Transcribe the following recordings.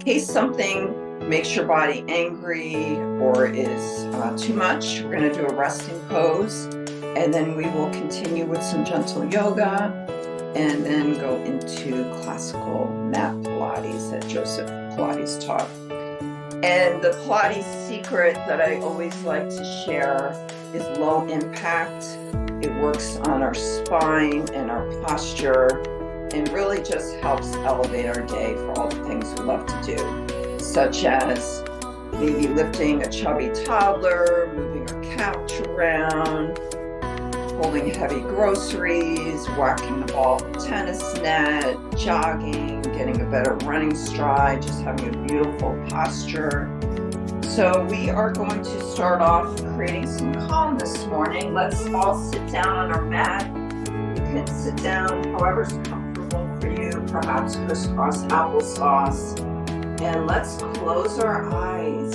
case something makes your body angry or is too much, we're going to do a resting pose, and then we will continue with some gentle yoga, and then go into classical mat Pilates that Joseph Pilates taught. And the Pilates secret that I always like to share is low impact. It works on our spine and our posture, and really just helps elevate our day for all the things we love to do, such as maybe lifting a chubby toddler, moving our couch around, holding heavy groceries, whacking the ball with a tennis net, jogging, getting a better running stride, just having a beautiful posture. So we are going to start off creating some calm this morning. Let's all sit down on our mat. You can sit down however's comfortable for you, perhaps crisscross applesauce. And let's close our eyes.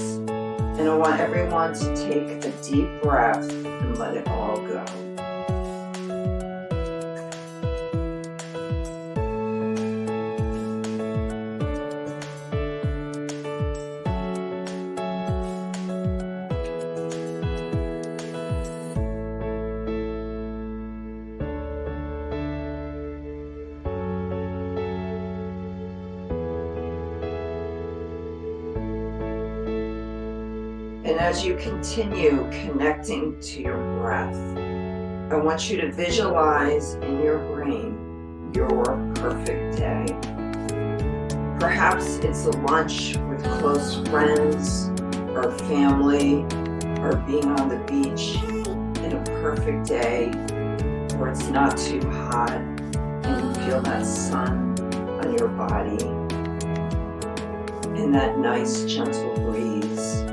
And I want everyone to take a deep breath and let it all go. And as you continue connecting to your breath, I want you to visualize in your brain your perfect day. Perhaps it's a lunch with close friends or family, or being on the beach in a perfect day where it's not too hot and you feel that sun on your body and that nice gentle breeze.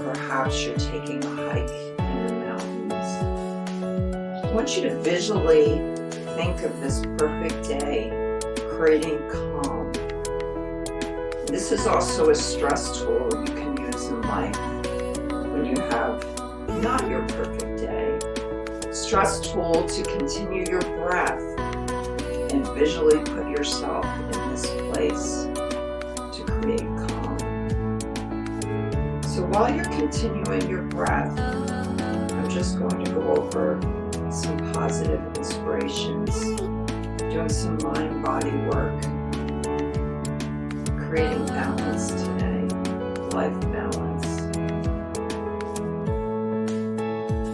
Perhaps you're taking a hike in the mountains. I want you to visually think of this perfect day, creating calm. This is also a stress tool you can use in life when you have not your perfect day. Stress tool to continue your breath and visually put yourself in this place to create calm. So while you're continuing your breath, I'm just going to go over some positive inspirations, doing some mind-body work, creating balance today, life balance.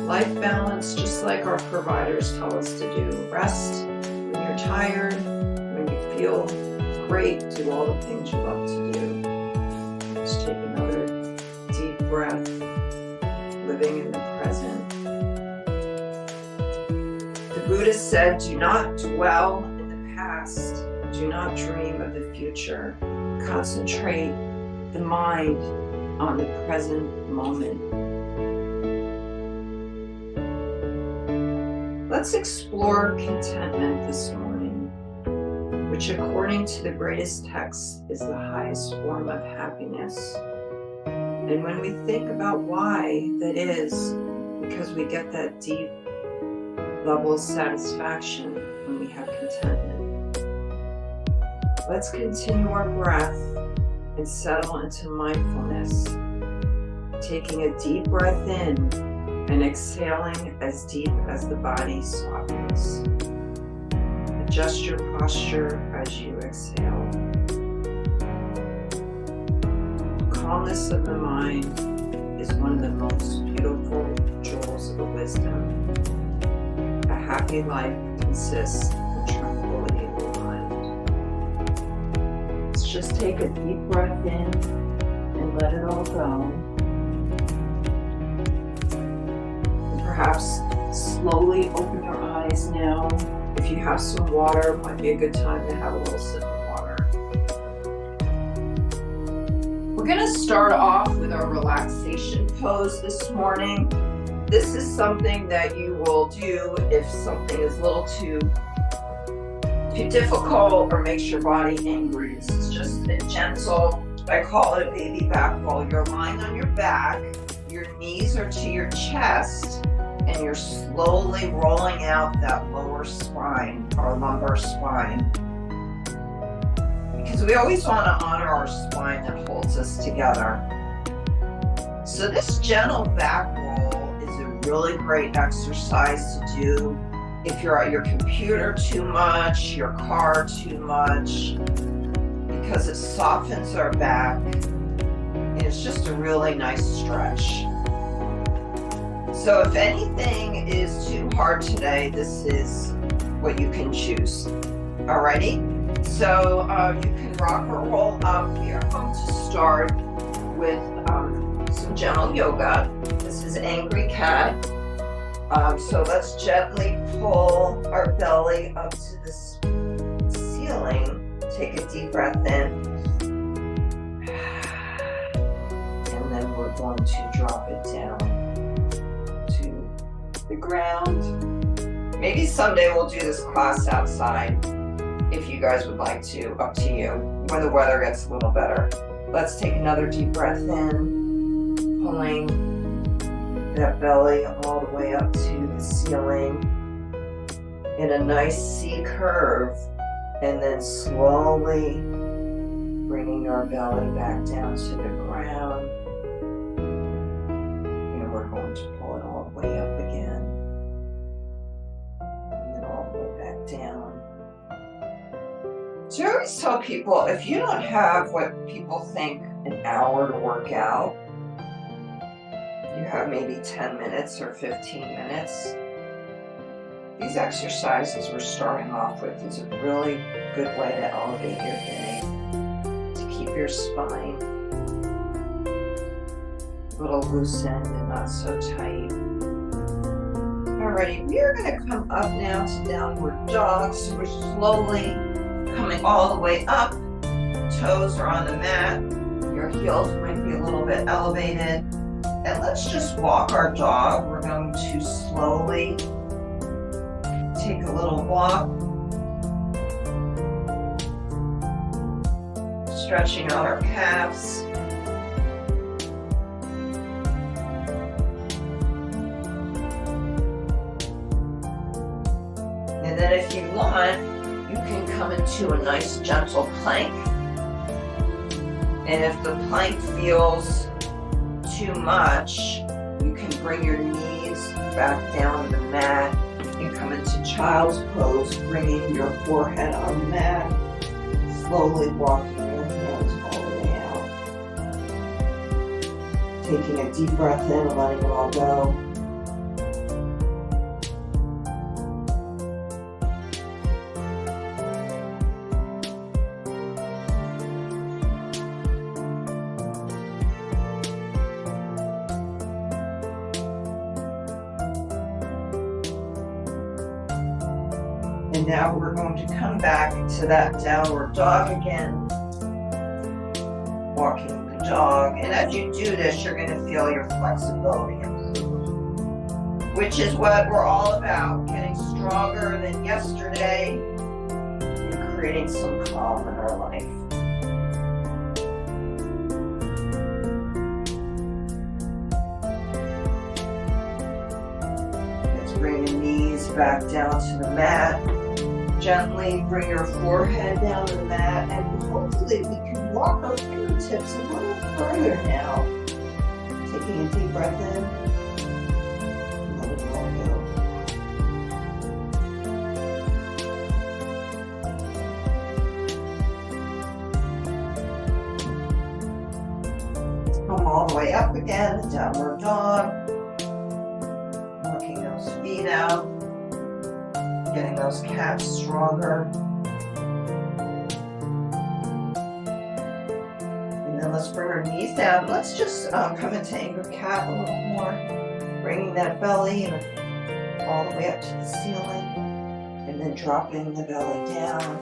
Life balance, just like our providers tell us to do. Rest when you're tired, when you feel great, do all the things you love to do. Just take another deep breath, living in the present. The Buddha said, do not dwell in the past, do not dream of the future. Concentrate the mind on the present moment. Let's explore contentment this morning, which according to the greatest text is the highest form of happiness. And when we think about why that is, because we get that deep level of satisfaction when we have contentment. Let's continue our breath and settle into mindfulness, taking a deep breath in and exhaling as deep as the body softens. Adjust your posture as you exhale. Calmness of the mind is one of the most beautiful jewels of wisdom. A happy life consists in tranquility of the mind. Let's just take a deep breath in and let it all go. And perhaps slowly open your eyes now. If you have some water, it might be a good time to have a little sip of water. We're going to start off with our relaxation pose this morning. This is something that you will do if something is a little too difficult or makes your body angry. This is just a gentle, I call it a baby back roll. You're lying on your back, your knees are to your chest, and you're slowly rolling out that lower spine or lumbar spine. Because So we always want to honor our spine that holds us together. So this gentle back roll is a really great exercise to do if you're at your computer too much, your car too much, because it softens our back and it's just a really nice stretch. So if anything is too hard today, this is what you can choose. Alrighty? So you can rock or roll up. We are going to start with some gentle yoga. This is Angry Cat. So let's gently pull our belly up to the ceiling. Take a deep breath in. And then we're going to drop it down to the ground. Maybe someday we'll do this class outside if you guys would like to, up to you, when the weather gets a little better. Let's take another deep breath in, pulling that belly all the way up to the ceiling in a nice C curve, and then slowly bringing our belly back down to the ground. And we're going to pull it all the way up again, and then all the way back down. So I always tell people, if you don't have what people think an hour to work out, you have maybe 10 minutes or 15 minutes. These exercises we're starting off with is a really good way to elevate your day, to keep your spine a little loosened and not so tight. Alrighty, we are going to come up now to downward dog. So we're slowly coming all the way up. Toes are on the mat. Your heels might be a little bit elevated. And let's just walk our dog. We're going to slowly take a little walk, stretching out our calves. And then if you want, you can come into a nice gentle plank. And if the plank feels too much, you can bring your knees back down the mat and come into child's pose, bringing your forehead on the mat, slowly walking your hands all the way out. Taking a deep breath in and letting it all go. And now we're going to come back to that downward dog again. Walking the dog. And as you do this, you're going to feel your flexibility improve, which is what we're all about, getting stronger than yesterday and creating some calm in our life. Let's bring the knees back down to the mat. Gently bring your forehead down to the mat, and hopefully we can walk our fingertips a little further now. Taking a deep breath in, and let it all go. Come all the way up again, the downward dog. Working those feet out. Getting those calves stronger. And then let's bring our knees down. Let's just come into Angry Cat a little more. Bringing that belly all the way up to the ceiling. And then dropping the belly down.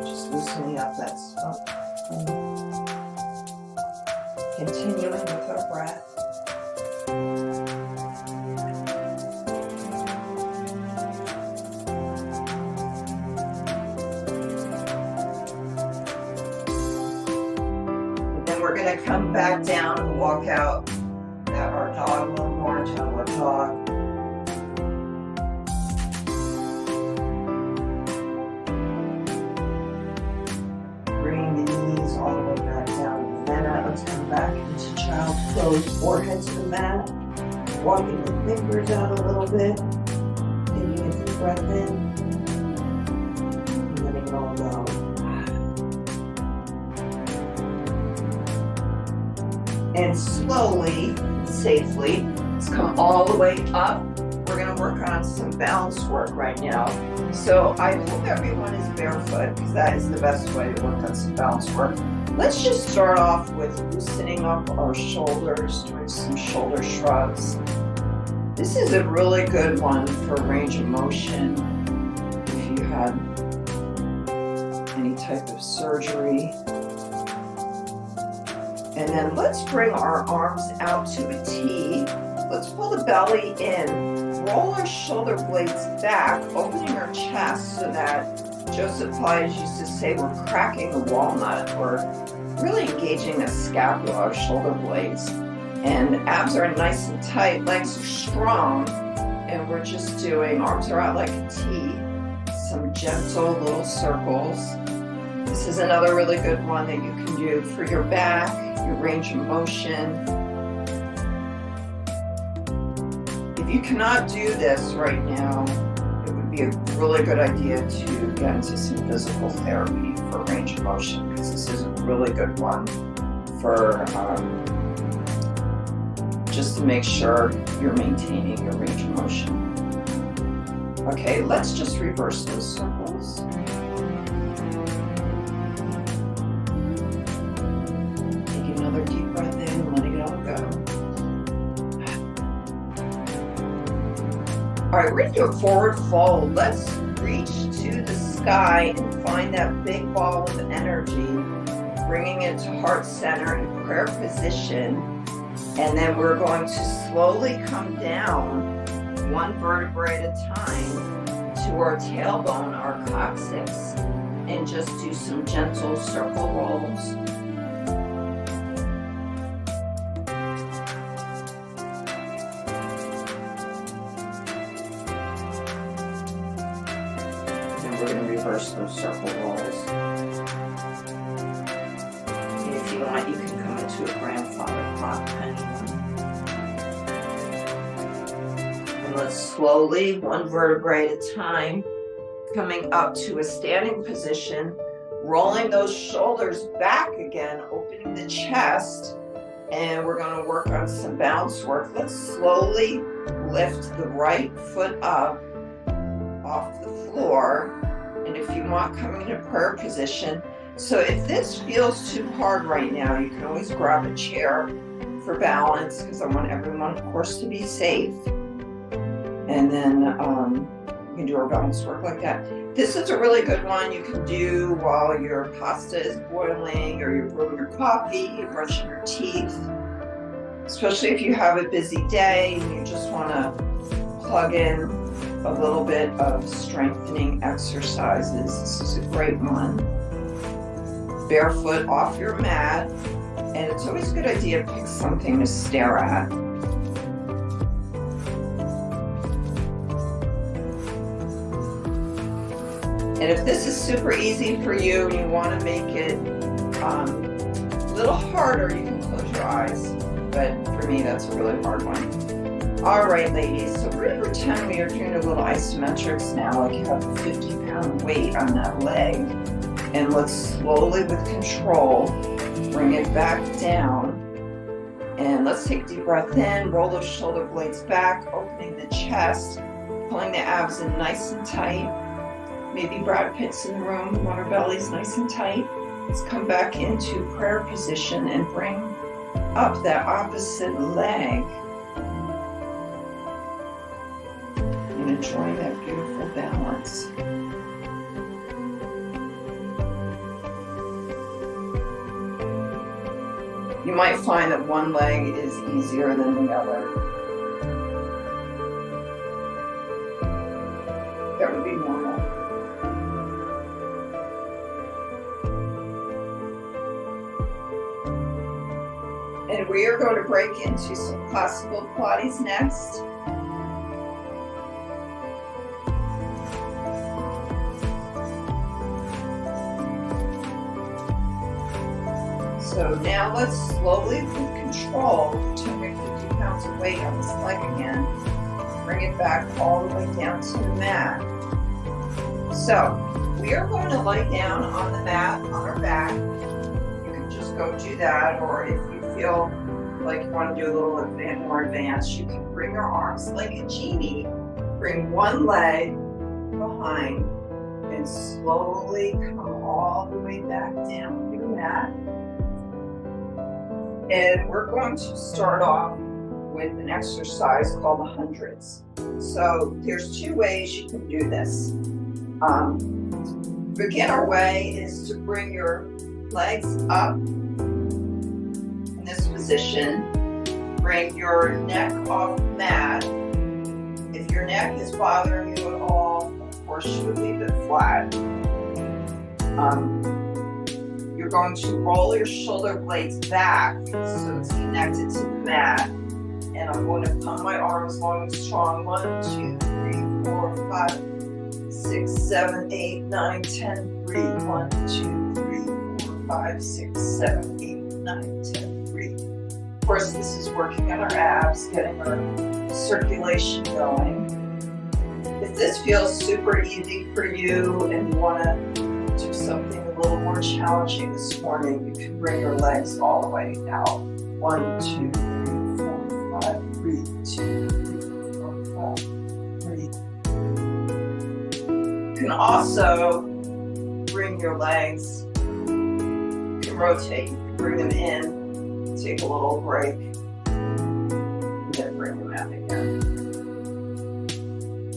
Just loosening up that spine. Continuing with our breath. We're going to come back down and walk out at our dog a little more, downward dog. back into child's pose or head to the mat. Walking the fingers out a little bit. Taking a deep breath in. And letting it all go. And slowly, safely, let's come all the way up. We're going to work on some balance work right now. So I hope everyone is barefoot because that is the best way to work on some balance work. Let's just start off with loosening up our shoulders, doing some shoulder shrugs. This is a really good one for range of motion if you had any type of surgery. And then let's bring our arms out to a T. Let's pull the belly in, roll our shoulder blades back, opening our chest so that Joseph Pilates used to say we're cracking the walnut. We're really engaging the scapula, our shoulder blades. And abs are nice and tight, legs are strong, and we're just doing arms are out like a T, some gentle little circles. This is another really good one that you can do for your back, your range of motion. If you cannot do this right now, it would be a really good idea to get into some physical therapy for range of motion because this is a really good one for just to make sure you're maintaining your range of motion. Okay, let's just reverse those circles. Take another deep breath in and letting it all go. All right, we're gonna do a forward fold. Let's reach to the sky and find that big ball of energy, bringing it to heart center in prayer position. And then we're going to slowly come down one vertebrae at a time to our tailbone, our coccyx, and just do some gentle circle rolls. And we're going to reverse those circle rolls. And if you want, you can come into a grandfather clock pendulum. And let's slowly, one vertebrae at a time, coming up to a standing position, rolling those shoulders back again, opening the chest, and we're going to work on some balance work. Let's slowly lift the right foot up off the floor, and if you want, coming into prayer position. So if this feels too hard right now, you can always grab a chair for balance because I want everyone, of course, to be safe. And then you can do our balance work like that. This is a really good one you can do while your pasta is boiling or you're brewing your coffee, you're brushing your teeth, especially if you have a busy day and you just want to plug in a little bit of strengthening exercises. This is a great one. Barefoot off your mat, and it's always a good idea to pick something to stare at. And if this is super easy for you and you want to make it a little harder, you can close your eyes. But for me, that's a really hard one. All right, ladies, so we're going to pretend we are doing a little isometrics now, like you have a 50-pound weight on that leg. And let's slowly, with control, bring it back down. And let's take a deep breath in, roll those shoulder blades back, opening the chest, pulling the abs in nice and tight. Maybe Brad Pitt's in the room, want our bellies nice and tight. Let's come back into prayer position and bring up that opposite leg. And enjoying that beautiful balance. You might find that one leg is easier than the other. That would be normal. And we are going to break into some classical Pilates next. So now let's slowly, with control, turn 50 pounds of weight on this leg again. Bring it back all the way down to the mat. So we are going to lie down on the mat on our back. You can just go do that, or if you feel like you want to do a little bit more advanced, you can bring your arms like a genie. Bring one leg behind and slowly come all the way back down your mat. And we're going to start off with an exercise called the hundreds. So there's two ways you can do this. Beginner way is to bring your legs up in this position. Bring your neck off the mat. If your neck is bothering you at all, of course you would leave it flat. You're going to roll your shoulder blades back so it's connected to the mat. And I'm going to pump my arms long and strong. 1, 2, 3, 4, 5, 6, 7, 8, 9, 10, 3. 1, 2, 3, 4, 5, 6, 7, 8, 9, 10, 3. Of course, this is working on our abs, getting our circulation going. If this feels super easy for you and you want to do something a little more challenging this morning, you can bring your legs all the way out. 1, 2, 3, 4, 5, 3, 2, 3, 4, 5, 3. You can also bring your legs, you can rotate, you can bring them in, take a little break, and then bring them out again.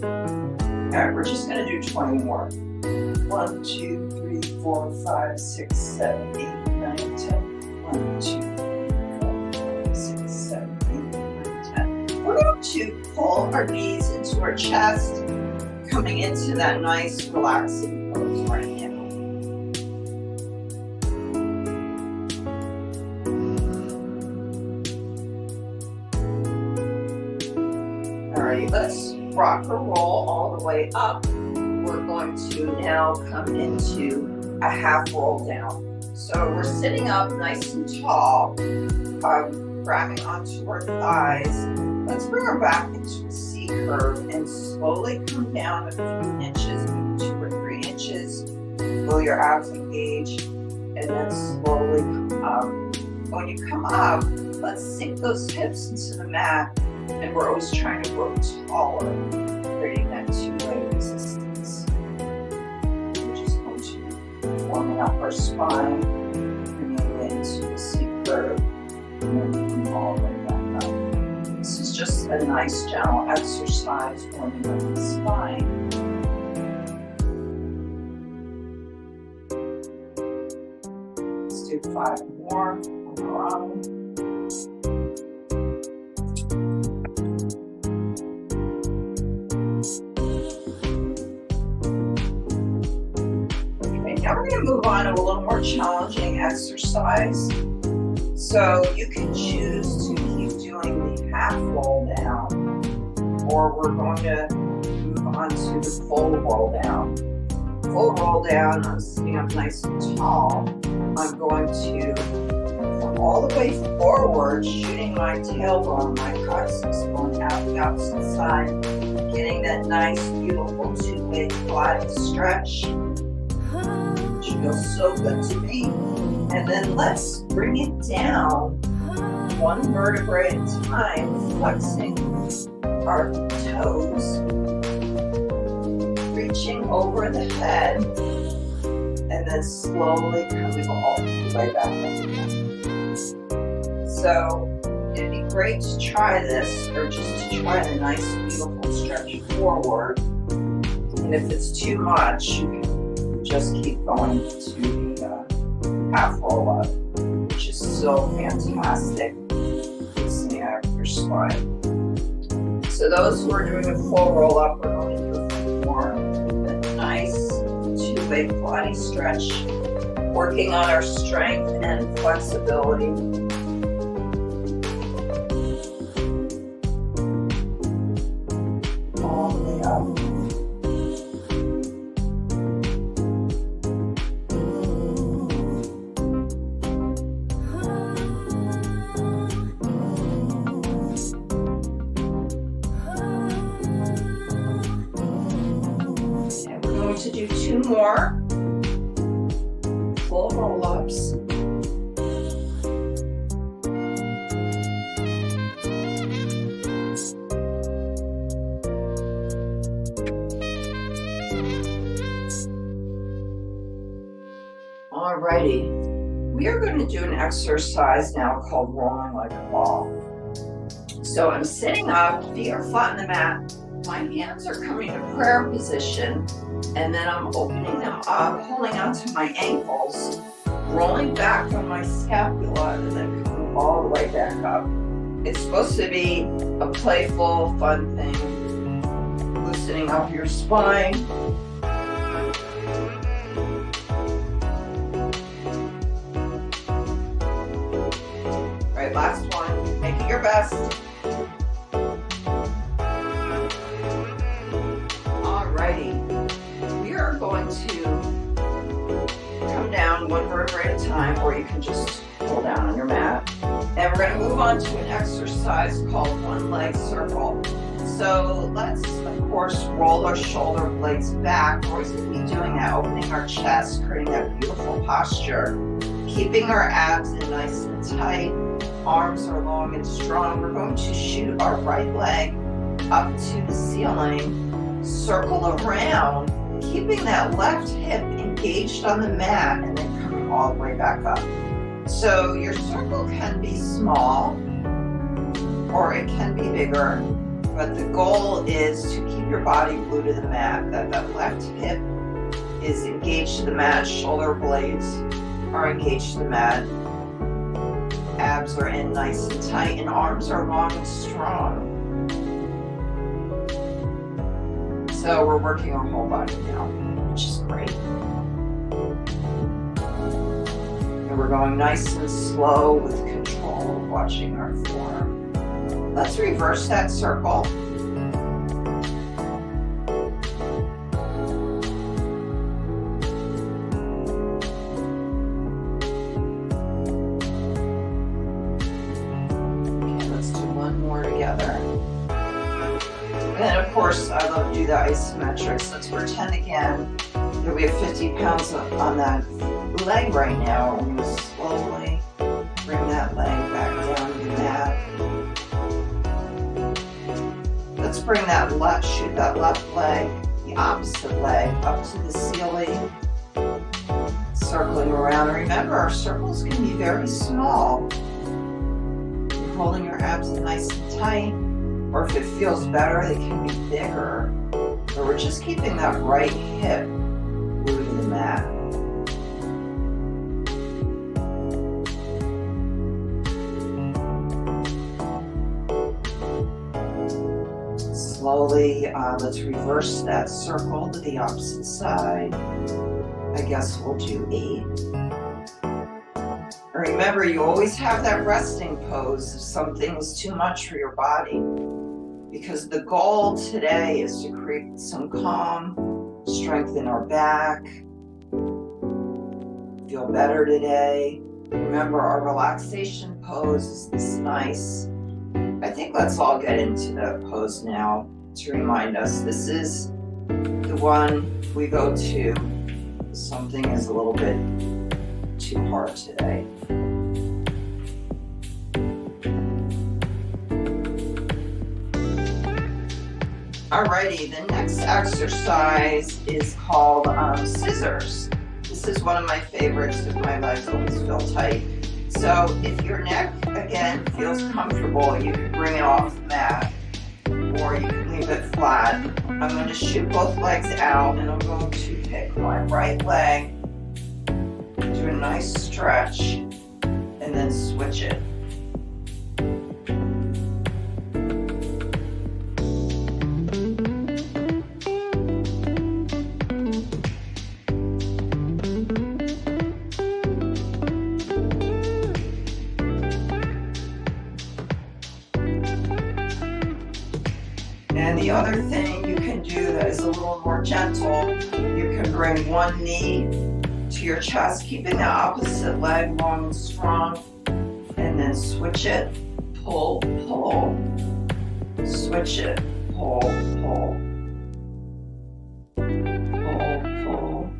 All right, we're just going to do 20 more. 1, 2, 3, 4, 5, 6, 7, 8, 9, 10. 1, 2, 3, 4, 5, 6, 7, 8, 9, 10. We're going to pull our knees into our chest, coming into that nice relaxing pose right now. All right, let's rock or roll all the way up. We're going to now come into a half roll down. So we're sitting up nice and tall, grabbing onto our thighs. Let's bring our back into a C curve and slowly come down a few inches, maybe 2 or 3 inches. Feel your abs engage, and then slowly come up. When you come up, let's sink those hips into the mat, and we're always trying to grow taller, creating that two-way resistance. We're just going to warming up our spine, bringing it into the C curve, and then come all the way back up. This is just a nice gentle exercise warming up the spine. Let's do 5 more on our own. Now we're going to move on to a little more challenging exercise. So you can choose to keep doing the half roll down, or we're going to move on to the full roll down. Full roll down, I'm sitting up nice and tall. I'm going to come all the way forward, shooting my tailbone, my coccyx going out the opposite side, getting that nice, beautiful two-way body stretch. Feels so good to me. And then let's bring it down one vertebrae at a time, flexing our toes, reaching over the head, and then slowly coming all the way back up again. So it'd be great to try this, or just to try the nice, beautiful stretch forward. And if it's too much, you can just keep going to the half roll up, which is so fantastic, loosening out your spine. So those who are doing a full roll up, we're going to do a few more. A nice two-way body stretch, working on our strength and flexibility. All the way up. more. Full roll-ups. Alrighty, we are going to do an exercise now called rolling like a ball. So I'm sitting up, feet are flat on the mat, my hands are coming to prayer position, and then I'm opening them up, holding onto my ankles, rolling back on my scapula, and then coming all the way back up. It's supposed to be a playful, fun thing, loosening up your spine. Right, last one, make it your best. Alrighty, we are going to come down one vertebrae at a time, or you can just pull down on your mat. And we're going to move on to an exercise called one leg circle. So let's, of course, roll our shoulder blades back. We're always going to be doing that, opening our chest, creating that beautiful posture, keeping our abs in nice and tight. Arms are long and strong. We're going to shoot our right leg up to the ceiling, circle around, keeping that left hip engaged on the mat, and then coming all the way back up. So your circle can be small or it can be bigger, but the goal is to keep your body glued to the mat, that left hip is engaged to the mat, shoulder blades are engaged to the mat, abs are in nice and tight, and arms are long and strong. So we're working our whole body now, which is great. And we're going nice and slow with control, watching our form. Let's reverse that circle. Together. And then of course I love to do the isometrics. Let's pretend again that we have 50 pounds on that leg right now. We're going to slowly bring that leg back down to the mat. Let's bring that shoot that left leg, the opposite leg, up to the ceiling, circling around. And remember, our circles can be very small. Holding your abs nice and tight, or if it feels better, they can be bigger. But we're just keeping that right hip glued to the mat. Slowly, let's reverse that circle to the opposite side. I guess we'll do 8. Remember, you always have that resting pose if something is too much for your body, because the goal today is to create some calm, strengthen our back, feel better today. Remember, our relaxation pose is this nice. I think let's all get into the pose now to remind us this is the one we go to. Something is a little bit too hard today. Alrighty, the next exercise is called scissors. This is one of my favorites if my legs always feel tight. So if your neck, again, feels comfortable, you can bring it off the mat, or you can leave it flat. I'm going to shoot both legs out, and I'm going to pick my right leg, do a nice stretch, and then switch it. And the other thing you can do that is a little more gentle, you can bring one knee to your chest, keeping the opposite leg long and strong, and then switch it, pull, pull, switch it, pull, pull, pull, pull,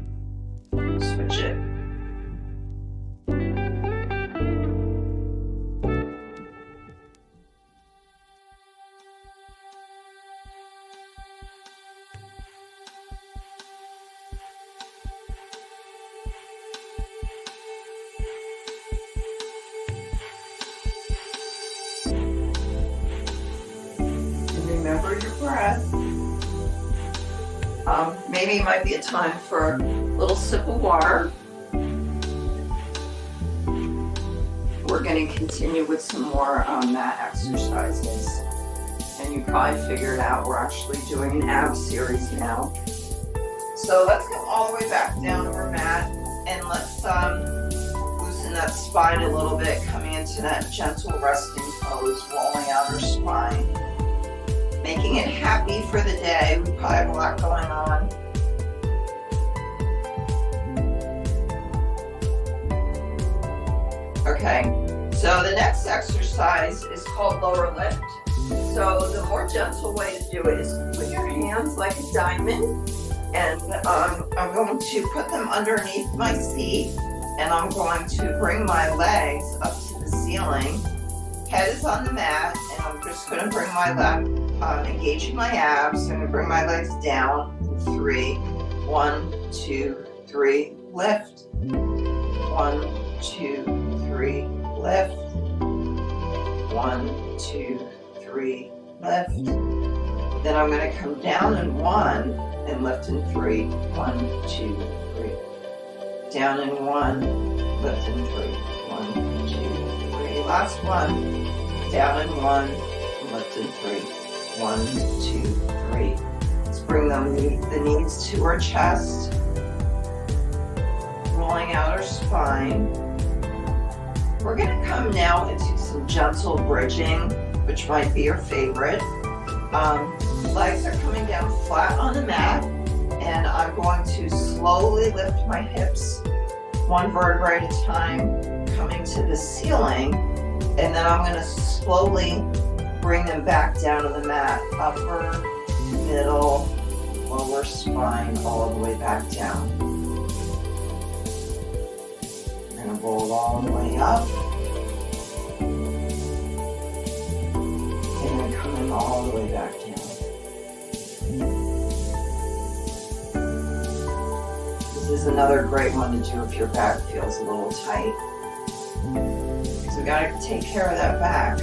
Gather your breath. Maybe it might be a time for a little sip of water. We're going to continue with some more mat exercises. And you probably figured out we're actually doing an ab series now. So let's go all the way back down to our mat and let's loosen that spine a little bit, coming into that gentle resting pose, rolling out our spine. Making it happy for the day. We probably have a lot going on. Okay, so the next exercise is called lower lift. So the more gentle way to do it is put your hands like a diamond, and I'm going to put them underneath my seat, and I'm going to bring my legs up to the ceiling. Head is on the mat, and I'm just going to bring my leg, engaging my abs. I'm going to bring my legs down in 3. 1, 2, 3, lift. 1, 2, 3, lift. 1, 2, 3, lift. Then I'm going to come down in 1 and lift in 3. 1, 2, 3. Down in 1, lift in 3. 1, 2, 3. Last one. Down in 1 and lift in 3. 1, 2, 3. Let's bring the knees to our chest. Rolling out our spine. We're going to come now into some gentle bridging, which might be your favorite. Legs are coming down flat on the mat, and I'm going to slowly lift my hips, one vertebrae at a time, coming to the ceiling, and then I'm going to slowly bring them back down to the mat, upper, middle, lower spine, all the way back down. I'm going to roll all the way up. And then coming all the way back down. This is another great one to do if your back feels a little tight. So we got to take care of that back.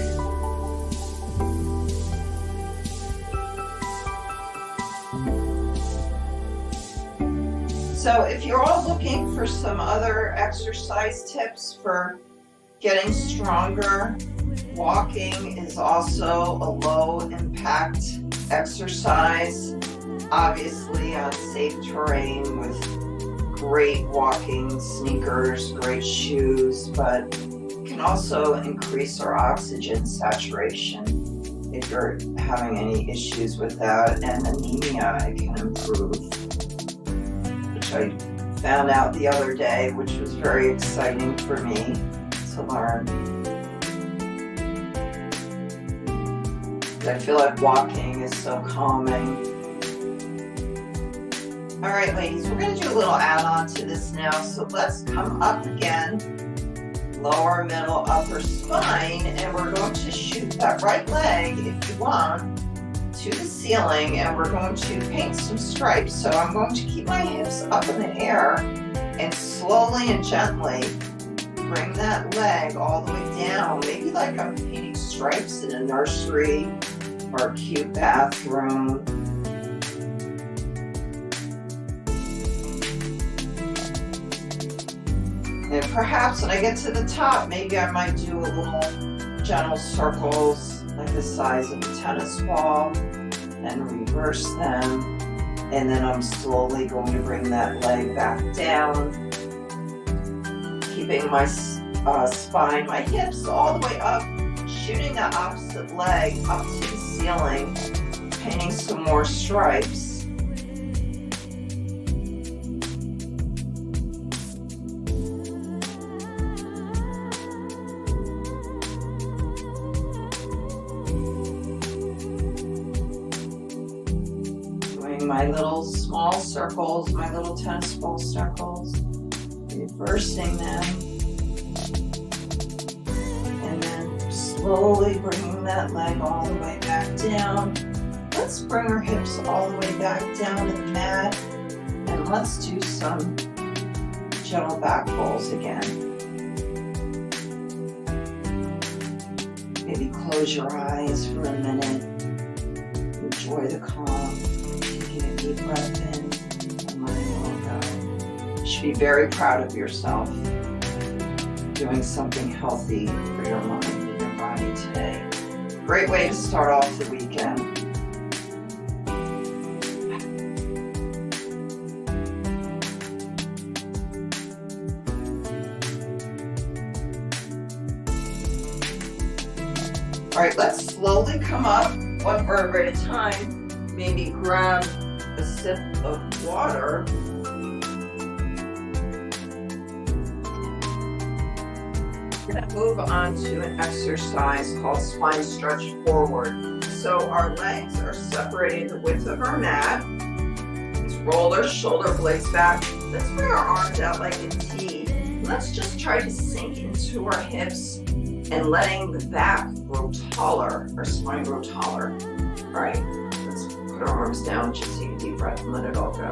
So if you're all looking for some other exercise tips for getting stronger, walking is also a low impact exercise, obviously on safe terrain with great walking sneakers, great shoes, but can also increase our oxygen saturation if you're having any issues with that, and anemia it can improve, which I found out the other day, which was very exciting for me to learn. I feel like walking is so calming. All right, ladies, we're going to do a little add-on to this now. So let's come up again, lower, middle, upper spine, and we're going to shoot that right leg, if you want, to the ceiling, and we're going to paint some stripes. So I'm going to keep my hips up in the air and slowly and gently bring that leg all the way down, maybe like I'm painting stripes in a nursery or a cute bathroom. And perhaps when I get to the top, maybe I might do a little gentle circles like the size of a tennis ball and reverse them. And then I'm slowly going to bring that leg back down, keeping my spine, my hips all the way up, shooting the opposite leg up to the ceiling, painting some more stripes. My little small circles, my little tennis ball circles, reversing them, and then slowly bringing that leg all the way back down. Let's bring our hips all the way back down to the mat, and let's do some gentle back rolls again. Maybe close your eyes for a minute. enjoy the calm. Taking a deep breath in, and letting it all go. You should be very proud of yourself doing something healthy for your mind and your body today. Great way to start off the weekend. All right, let's slowly come up one vertebra at a time. Maybe grab a sip of water. We're going to move on to an exercise called spine stretch forward. So our legs are separating the width of our mat. Let's roll our shoulder blades back. Let's bring our arms out like a T. Let's just try to sink into our hips and letting the back grow taller, our spine grow taller. All right, let's put our arms down, just take a deep breath and let it all go.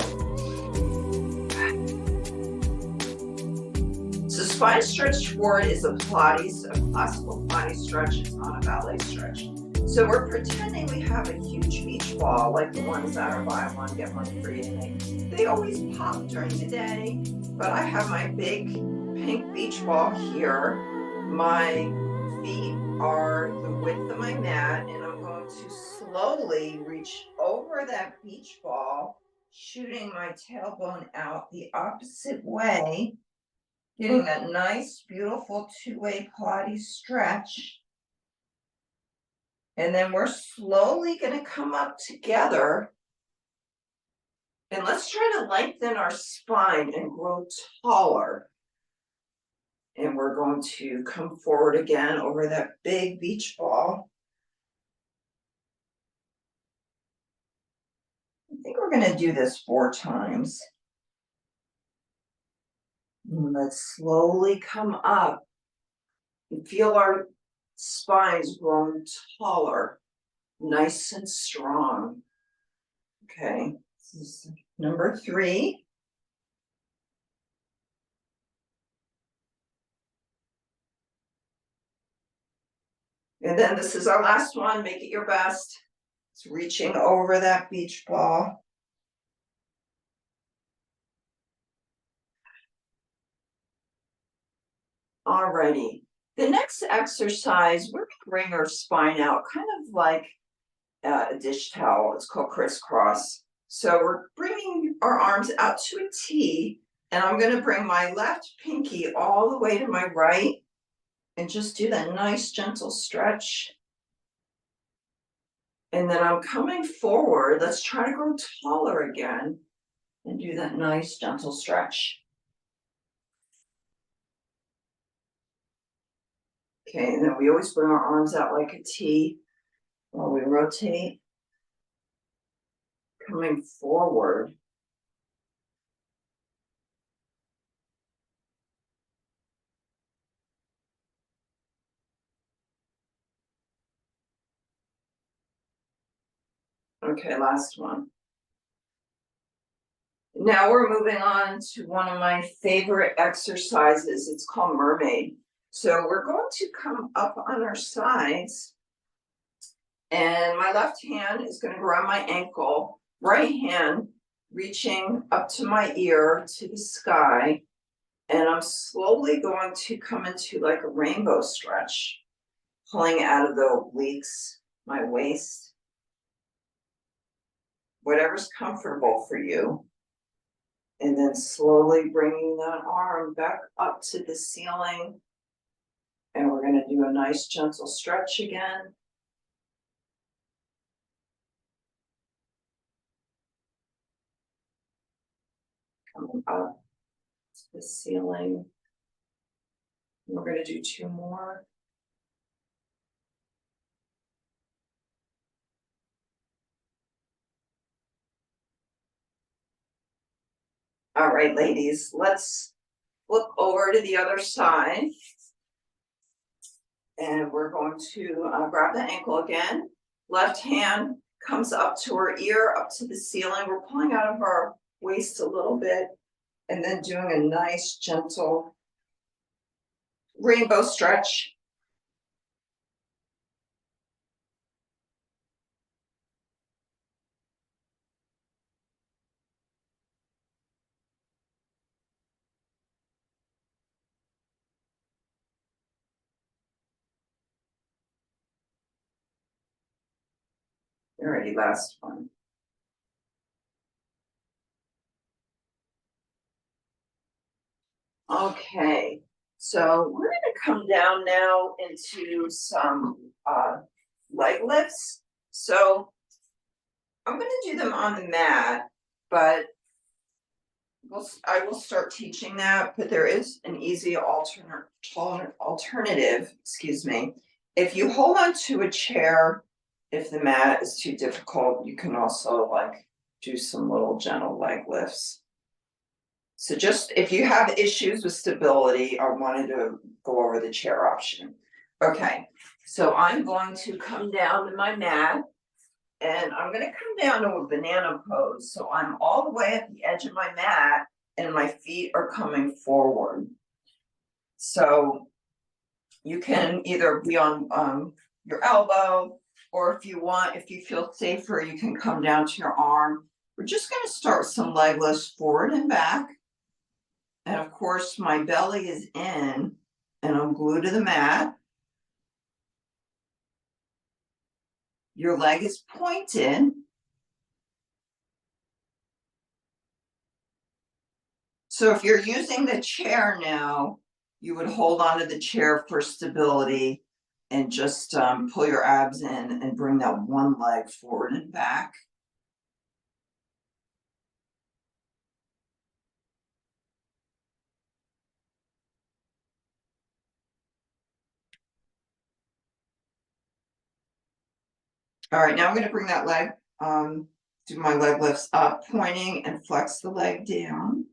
So spine stretch forward is a Pilates, a classical Pilates stretch. It's not a ballet stretch. So we're pretending we have a huge beach ball, like the ones that are buy one, get one free, and they always pop during the day. But I have my big pink beach ball here. My feet are the width of my mat, and I'm going to slowly reach over that beach ball, shooting my tailbone out the opposite way, getting that nice, beautiful two-way Pilates stretch. And then we're slowly going to come up together. And let's try to lengthen our spine and grow taller. And we're going to come forward again over that big beach ball. I think we're going to do this 4 times. And let's slowly come up and feel our spines growing taller, nice and strong. Okay, this is number 3. And then this is our last one. Make it your best. It's reaching over that beach ball. Alrighty. The next exercise, we're going to bring our spine out kind of like a dish towel. It's called crisscross. So we're bringing our arms out to a T, and I'm going to bring my left pinky all the way to my right and just do that nice gentle stretch. And then I'm coming forward. Let's try to grow taller again and do that nice gentle stretch. Okay, and then we always bring our arms out like a T while we rotate. Coming forward. Okay, last one. Now we're moving on to one of my favorite exercises. It's called mermaid. So we're going to come up on our sides, and my left hand is going to grab my ankle, right hand reaching up to my ear to the sky, and I'm slowly going to come into like a rainbow stretch, pulling out of the obliques, my waist, whatever's comfortable for you. And then slowly bringing that arm back up to the ceiling. And we're going to do a nice gentle stretch again. Coming up to the ceiling. And we're going to do 2 more. All right, ladies, let's flip over to the other side. And we're going to grab the ankle again. Left hand comes up to our ear, up to the ceiling. We're pulling out of our waist a little bit and then doing a nice, gentle rainbow stretch. Alrighty, last one. Okay, so we're gonna come down now into some leg lifts. So I'm gonna do them on the mat, but I will start teaching that, but there is an easy alternative, excuse me. If you hold on to a chair, if the mat is too difficult, you can also like do some little gentle leg lifts. So just if you have issues with stability, I wanted to go over the chair option. Okay, so I'm going to come down to my mat and I'm gonna come down to a banana pose. So I'm all the way at the edge of my mat and my feet are coming forward. So you can either be on your elbow, or if you feel safer, you can come down to your arm. We're just gonna start some leg lifts forward and back. And of course, my belly is in and I'm glued to the mat. Your leg is pointed. So if you're using the chair now, you would hold onto the chair for stability and just pull your abs in and bring that one leg forward and back. All right, now I'm going to bring that leg, do my leg lifts up, pointing and flex the leg down.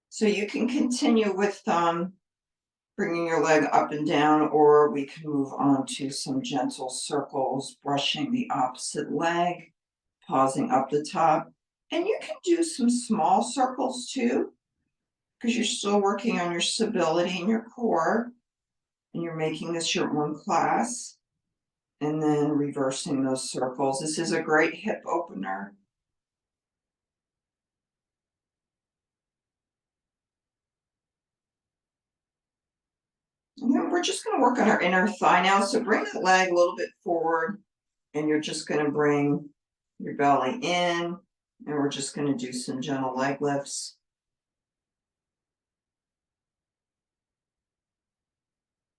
So you can continue with bringing your leg up and down, or we can move on to some gentle circles, brushing the opposite leg, pausing up the top. And you can do some small circles too, because you're still working on your stability in your core, and you're making this your own class. And then reversing those circles. This is a great hip opener. And then we're just going to work on our inner thigh now. So bring the leg a little bit forward, and you're just going to bring your belly in, and we're just going to do some gentle leg lifts.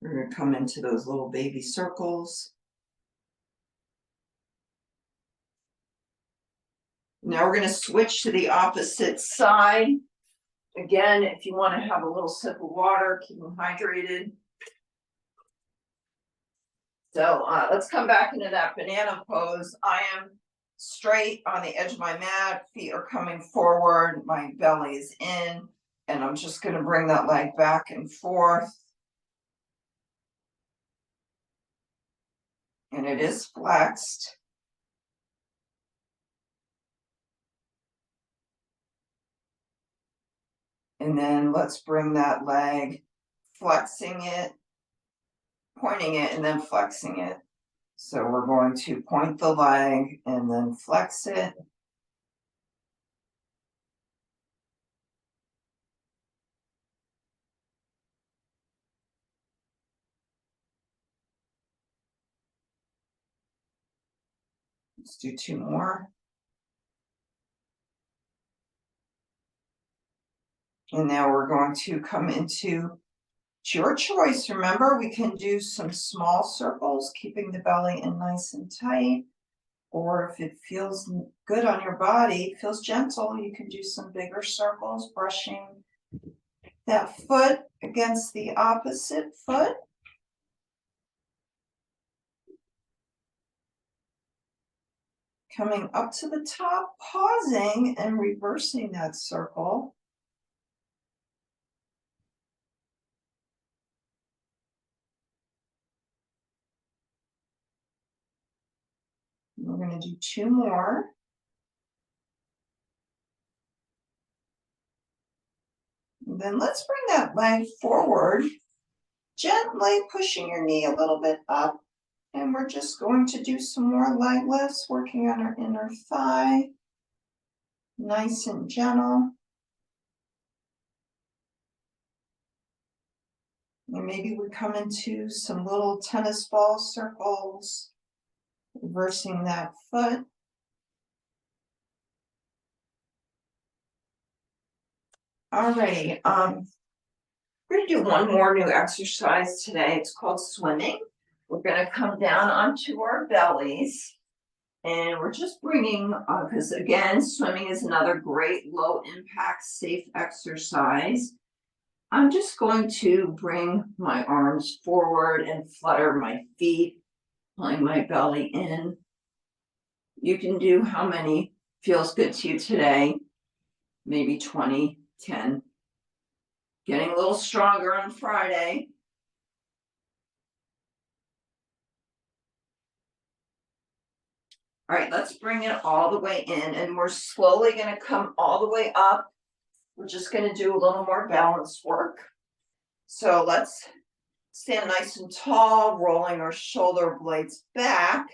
We're going to come into those little baby circles. Now we're going to switch to the opposite side. Again, if you want to have a little sip of water, keep them hydrated. So let's come back into that banana pose. I am straight on the edge of my mat, feet are coming forward, my belly is in, and I'm just going to bring that leg back and forth. And it is flexed. And then let's bring that leg, flexing it, pointing it, and then flexing it. So we're going to point the leg and then flex it. Let's do two more. And now we're going to come into, it's your choice. Remember, we can do some small circles, keeping the belly in nice and tight. Or if it feels good on your body, feels gentle, you can do some bigger circles, brushing that foot against the opposite foot. Coming up to the top, pausing and reversing that circle. We're going to do two more. And then let's bring that leg forward, gently pushing your knee a little bit up. And we're just going to do some more leg lifts, working on our inner thigh. nice and gentle. And maybe we come into some little tennis ball circles, reversing that foot. Alrighty, we're gonna do one more new exercise today. It's called swimming. We're gonna come down onto our bellies. And we're just bringing, because again, swimming is another great low impact, safe exercise. I'm just going to bring my arms forward and flutter my feet, pulling my belly in. You can do how many feels good to you today, maybe 20, 10. Getting a little stronger on Friday. All right, let's bring it all the way in, and we're slowly going to come all the way up. We're just going to do a little more balance work. So let's stand nice and tall, rolling our shoulder blades back,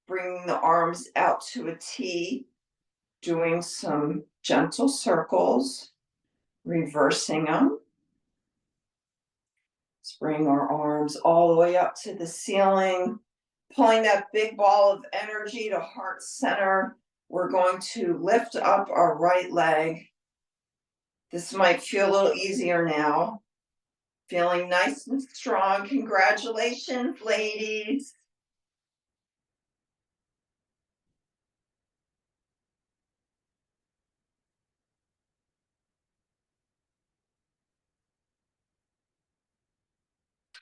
bringing the arms out to a T, doing some gentle circles, reversing them. Let's bring our arms all the way up to the ceiling, pulling that big ball of energy to heart center. We're going to lift up our right leg. This might feel a little easier now. Feeling nice and strong. Congratulations, ladies.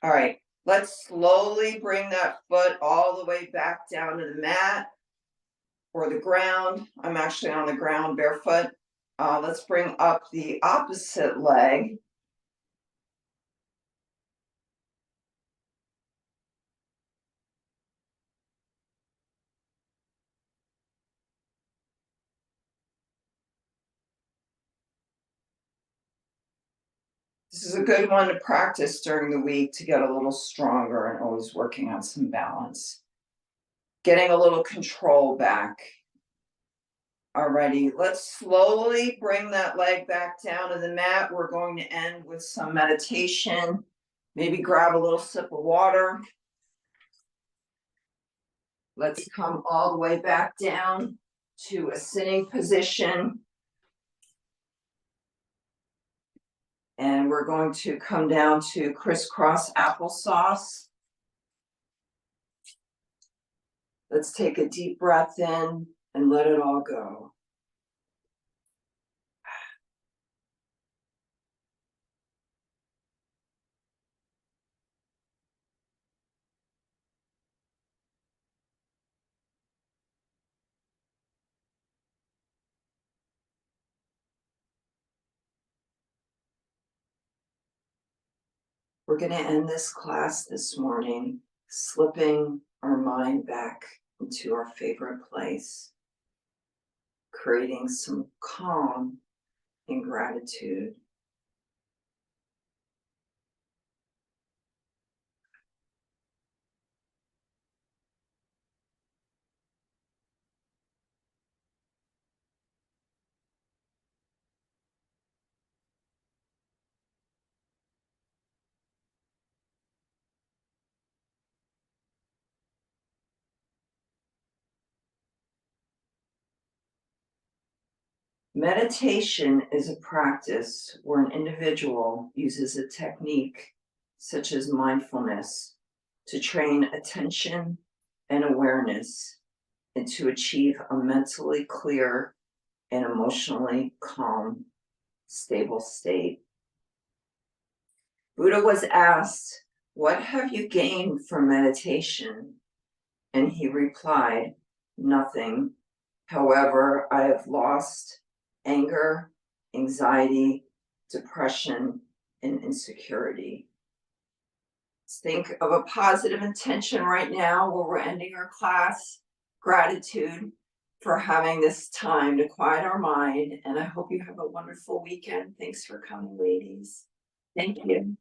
All right, let's slowly bring that foot all the way back down to the mat or the ground. I'm actually on the ground barefoot. Let's bring up the opposite leg. This is a good one to practice during the week to get a little stronger and always working on some balance. Getting a little control back. Alrighty, let's slowly bring that leg back down to the mat. We're going to end with some meditation. Maybe grab a little sip of water. Let's come all the way back down to a sitting position. And we're going to come down to crisscross applesauce. Let's take a deep breath in and let it all go. We're going to end this class this morning, slipping our mind back into our favorite place, creating some calm and gratitude. Meditation is a practice where an individual uses a technique such as mindfulness to train attention and awareness and to achieve a mentally clear and emotionally calm, stable state. Buddha was asked, "What have you gained from meditation?" And he replied, "Nothing. However, I have lost anger, anxiety, depression, and insecurity." Let's think of a positive intention right now where we're ending our class. Gratitude for having this time to quiet our mind. And I hope you have a wonderful weekend. Thanks for coming, ladies. Thank you.